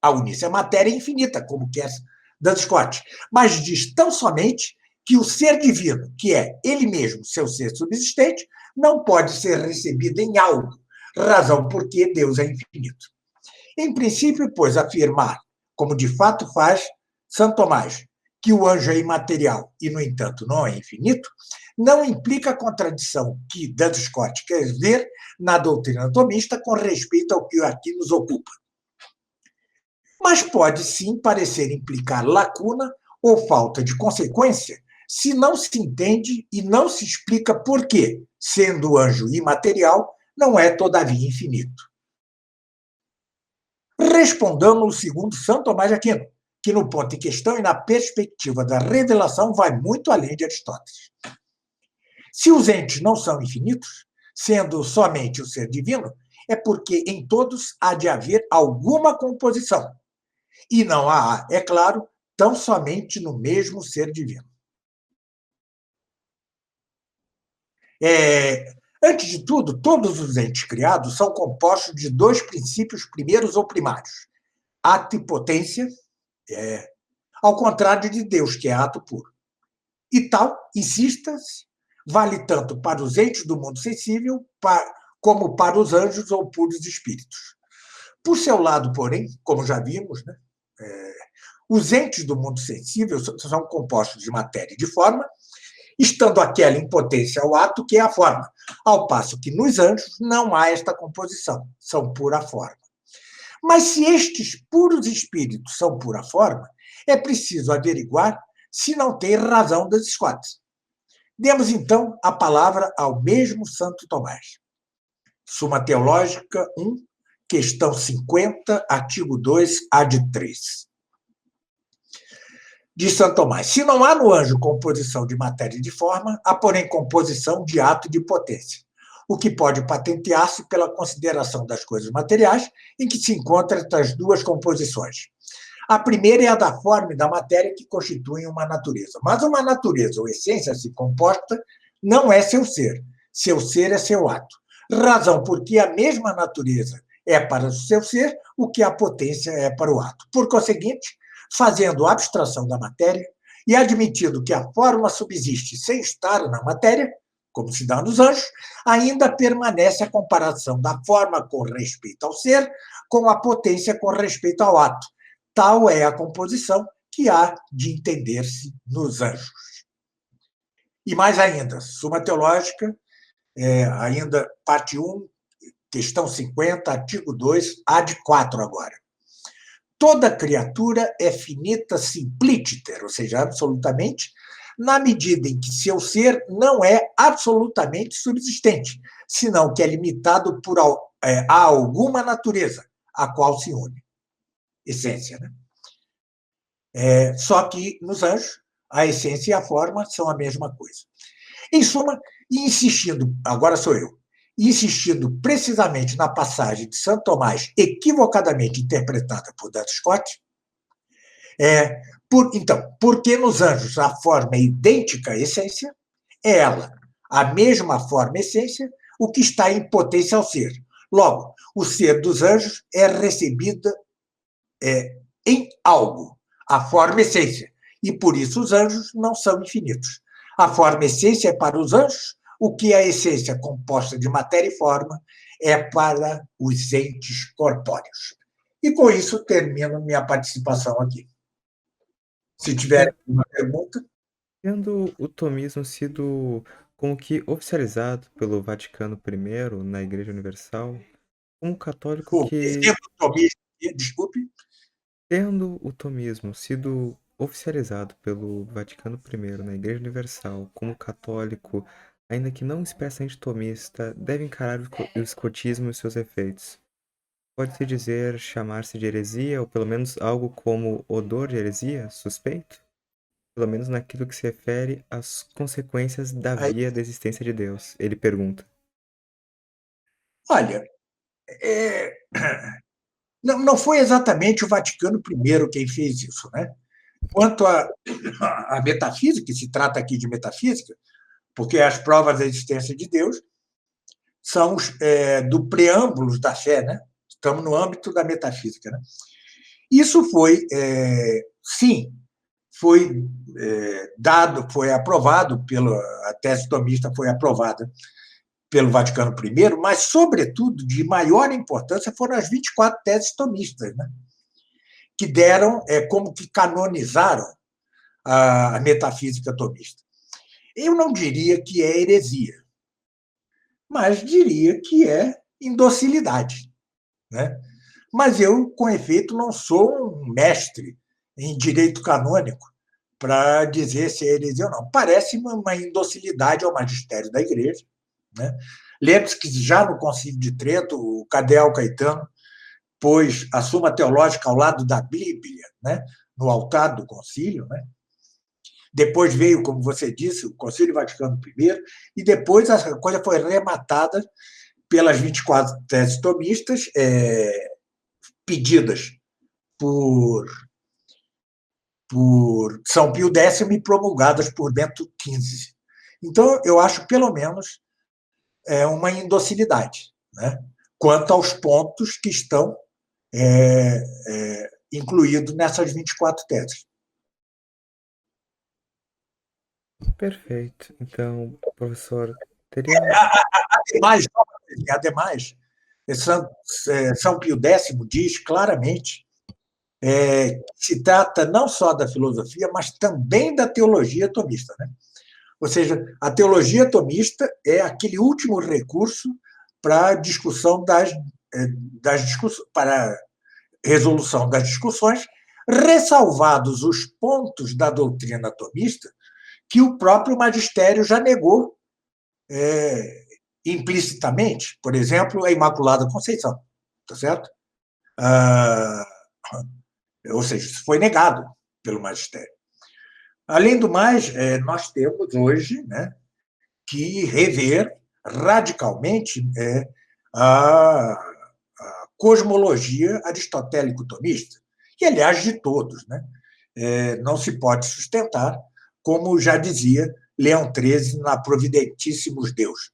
a unir-se à matéria, é infinita, como quer Duns Scott, mas diz tão somente que o ser divino, que é ele mesmo, seu ser subsistente, não pode ser recebido em algo, razão porque Deus é infinito. Em princípio, pois, afirmar, como de fato faz Santo Tomás, que o anjo é imaterial e, no entanto, não é infinito, não implica a contradição que Duns Scott quer ver na doutrina tomista com respeito ao que aqui nos ocupa. Mas pode sim parecer implicar lacuna ou falta de consequência se não se entende e não se explica por que, sendo o anjo imaterial, não é todavia infinito. Respondamos segundo Santo Tomás de Aquino, que no ponto em questão e na perspectiva da revelação vai muito além de Aristóteles. Se os entes não são infinitos, sendo somente o ser divino, é porque em todos há de haver alguma composição. E não há, é claro, tão somente no mesmo ser divino. Antes de tudo, todos os entes criados são compostos de dois princípios primeiros ou primários: ato e potência, ao contrário de Deus, que é ato puro. E tal, insista-se, vale tanto para os entes do mundo sensível como para os anjos ou puros espíritos. Por seu lado, porém, como já vimos, né, os entes do mundo sensível são compostos de matéria e de forma, estando aquela em potência ao ato, que é a forma, ao passo que nos anjos não há esta composição, são pura forma. Mas se estes puros espíritos são pura forma, é preciso averiguar se não tem razão das escolas. Demos, então, a palavra ao mesmo Santo Tomás. Suma Teológica 1, questão 50, artigo 2, ad 3. Diz Santo Tomás: se não há no anjo composição de matéria e de forma, há, porém, composição de ato e de potência, o que pode patentear-se pela consideração das coisas materiais em que se encontram estas duas composições. A primeira é a da forma e da matéria que constituem uma natureza. Mas uma natureza ou essência assim composta não é seu ser é seu ato. Razão porque a mesma natureza é para o seu ser o que a potência é para o ato. Por conseguinte, fazendo abstração da matéria e admitindo que a forma subsiste sem estar na matéria, como se dá nos anjos, ainda permanece a comparação da forma com respeito ao ser com a potência com respeito ao ato. Tal é a composição que há de entender-se nos anjos. E mais ainda, Suma Teológica, ainda parte 1, questão 50, artigo 2, ad 4 agora. Toda criatura é finita simpliciter, ou seja, absolutamente, na medida em que seu ser não é absolutamente subsistente, senão que é limitado a alguma natureza, a qual se une. Essência, né? Só que nos anjos, a essência e a forma são a mesma coisa. Em suma, insistindo, agora sou eu, insistindo precisamente na passagem de Santo Tomás, equivocadamente interpretada por Duns Scott, então, porque nos anjos a forma é idêntica à essência, é ela, a mesma forma e essência, o que está em potência ao ser. Logo, o ser dos anjos é recebida em algo, a forma e essência, e por isso os anjos não são infinitos. A forma e essência é para os anjos o que a essência composta de matéria e forma é para os entes corpóreos. E com isso termino minha participação aqui. Se tiver alguma pergunta. Tendo o tomismo sido como que oficializado pelo Vaticano I na Igreja Universal, como católico que, Exemplo tomista, desculpe. tendo o tomismo sido oficializado pelo Vaticano I na Igreja Universal, como católico, ainda que não expressamente tomista, deve encarar o escotismo e seus efeitos. Pode-se dizer chamar-se de heresia, ou pelo menos algo como odor de heresia, suspeito? Pelo menos naquilo que se refere às consequências da Aí, via da existência de Deus. Ele pergunta. olha, não foi exatamente o Vaticano I quem fez isso, né? Quanto à metafísica, que se trata aqui de metafísica, porque as provas da existência de Deus são do preâmbulos da fé, né? Estamos no âmbito da metafísica, né? Isso foi, sim, foi dado, foi aprovado a tese tomista foi aprovada pelo Vaticano I, mas, sobretudo, de maior importância foram as 24 teses tomistas, né? Que deram, como que canonizaram a metafísica tomista. Eu não diria que é heresia, mas diria que é indocilidade, né? Mas eu, com efeito, não sou um mestre em direito canônico para dizer se é heresia ou não. Parece uma indocilidade ao magistério da Igreja, né? Lembre-se que já no Concílio de Trento, o Cardeal Caetano pôs a Suma Teológica ao lado da Bíblia, né? No altar do concílio, né? Depois veio, como você disse, o Concílio Vaticano I, e depois a coisa foi rematada pelas 24 teses tomistas, pedidas por São Pio X e promulgadas por Bento XV. Então, eu acho, pelo menos, uma indocilidade, né? Quanto aos pontos que estão incluídos nessas 24 teses. Perfeito. Então, professor, teria. Ademais, ademais, São, São Pio X diz claramente que se trata não só da filosofia, mas também da teologia tomista, né? Ou seja, a teologia tomista é aquele último recurso para a discussão das discussões, para resolução das discussões, ressalvados os pontos da doutrina tomista que o próprio magistério já negou implicitamente, por exemplo, a Imaculada Conceição, tá certo? Ah, ou seja, isso foi negado pelo magistério. Além do mais, nós temos hoje, né, que rever radicalmente a cosmologia aristotélico-tomista, e, aliás, de todos. Né? Não se pode sustentar, como já dizia Leão XIII na Providentíssimos Deus.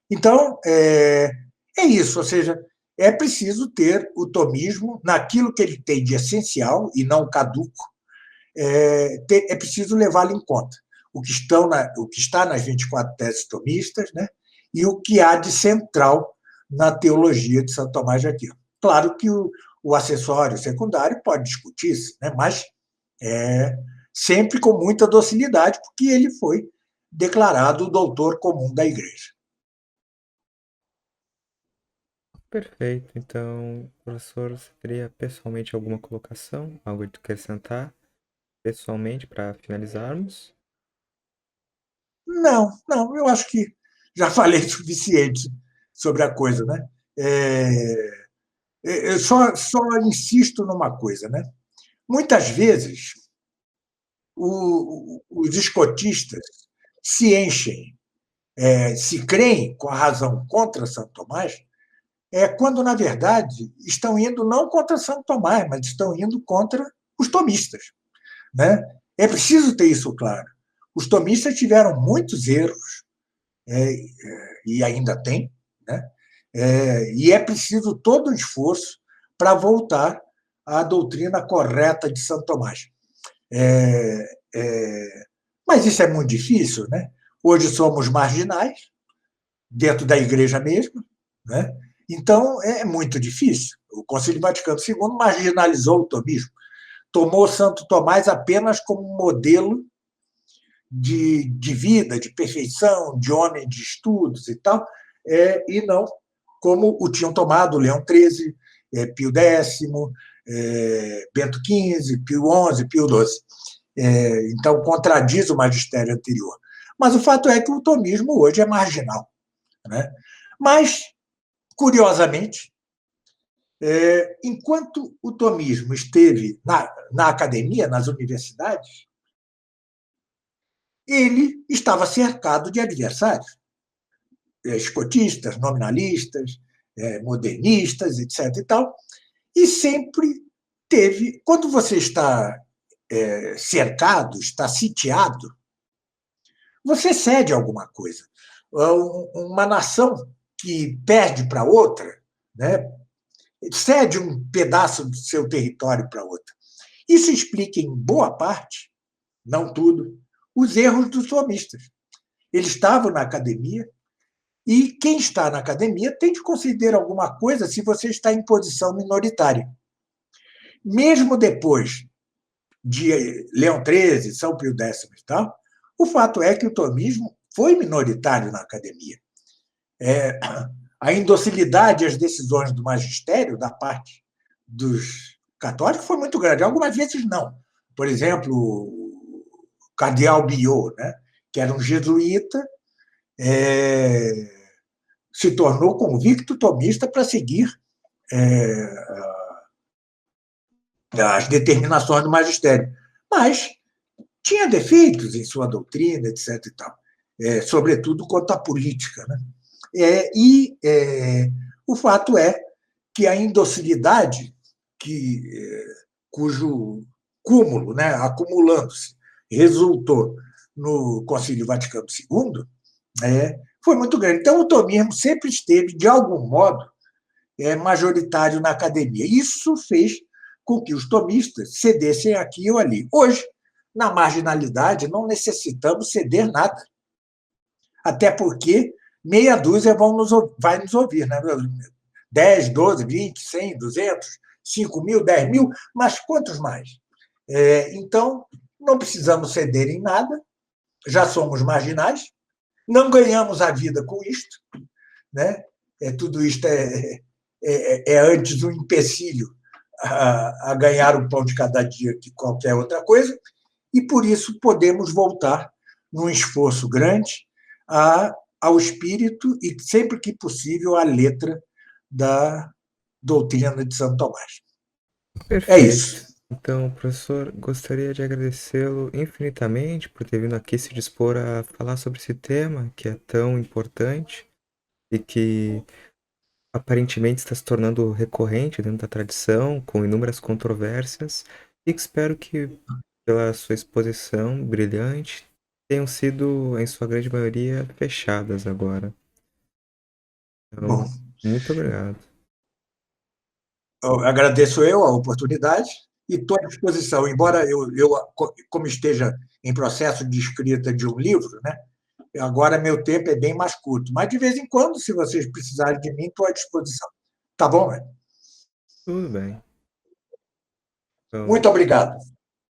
Então, é isso, ou seja, é preciso ter o tomismo naquilo que ele tem de essencial e não caduco, é preciso levá-lo em conta. O que está nas 24 teses tomistas, né, e o que há de central na teologia de Santo Tomás de Aquino. Claro que o acessório secundário pode discutir-se, né, mas sempre com muita docilidade, porque ele foi declarado o doutor comum da Igreja. Perfeito. Então, professor, você teria pessoalmente alguma colocação, algo a acrescentar pessoalmente para finalizarmos? Não, não, eu acho que já falei o suficiente sobre a coisa, né? Eu só insisto numa coisa, né? Muitas vezes os escotistas se enchem, se creem com a razão contra Santo Tomás, quando, na verdade, estão indo não contra Santo Tomás, mas estão indo contra os tomistas. Né? É preciso ter isso claro. Os tomistas tiveram muitos erros, e ainda tem, né? E é preciso todo o esforço para voltar à doutrina correta de Santo Tomás. Mas isso é muito difícil, né? Hoje somos marginais, dentro da igreja mesmo, né? Então é muito difícil. O Concílio Vaticano II marginalizou o tomismo, tomou Santo Tomás apenas como modelo de vida, de perfeição, de homem de estudos e tal, e não como o tinham tomado Leão XIII, Pio X, Bento XV, Pio XI, Pio XII. Então, contradiz o magistério anterior. Mas o fato é que o tomismo hoje é marginal. Né? Mas, curiosamente, enquanto o tomismo esteve na academia, nas universidades, ele estava cercado de adversários, escotistas, nominalistas, modernistas, etc. e tal, e sempre teve. Quando você está cercado, está sitiado, você cede alguma coisa. Uma nação que perde para outra, né, cede um pedaço do seu território para outra. Isso explica, em boa parte, não tudo, os erros dos somistas. Eles estavam na academia, e quem está na academia tem de considerar alguma coisa se você está em posição minoritária. Mesmo depois de Leão XIII, São Pio X e tal, o fato é que o tomismo foi minoritário na academia. A indocilidade às decisões do magistério, da parte dos católicos, foi muito grande. Algumas vezes não. Por exemplo, o cardeal Biot, né, que era um jesuíta, se tornou convicto tomista para seguir as determinações do magistério. Mas tinha defeitos em sua doutrina, etc. E tal, sobretudo quanto à política. Né? O fato é que a indocilidade, cujo cúmulo, né, acumulando-se, resultou no Concílio Vaticano II, foi muito grande. Então, o tomismo sempre esteve, de algum modo, majoritário na academia. Isso fez com que os tomistas cedessem aqui ou ali. Hoje, na marginalidade não necessitamos ceder nada. Até porque meia dúzia vai nos ouvir, né? 10, 12, 20, 100, 200, 5 mil, 10 mil, mas quantos mais? Então, não precisamos ceder em nada, já somos marginais, não ganhamos a vida com isto, né? Tudo isto é antes um empecilho a ganhar o pão de cada dia que qualquer outra coisa, e por isso podemos voltar num esforço grande ao espírito e, sempre que possível, à letra da doutrina de Santo Tomás. É Perfeito. isso. Então, professor, gostaria de agradecê-lo infinitamente por ter vindo aqui se dispor a falar sobre esse tema que é tão importante e que aparentemente está se tornando recorrente dentro da tradição, com inúmeras controvérsias, e que espero que, pela sua exposição brilhante, tenham sido, em sua grande maioria, fechadas agora. Bom, Então, muito obrigado. agradeço eu a oportunidade e estou à disposição, embora como esteja em processo de escrita de um livro, né? Agora meu tempo é bem mais curto, mas de vez em quando, se vocês precisarem de mim, estou à disposição. Tá bom, né? Tudo bem. Então, Muito obrigado.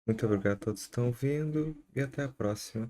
muito obrigado a todos que estão ouvindo e até a próxima.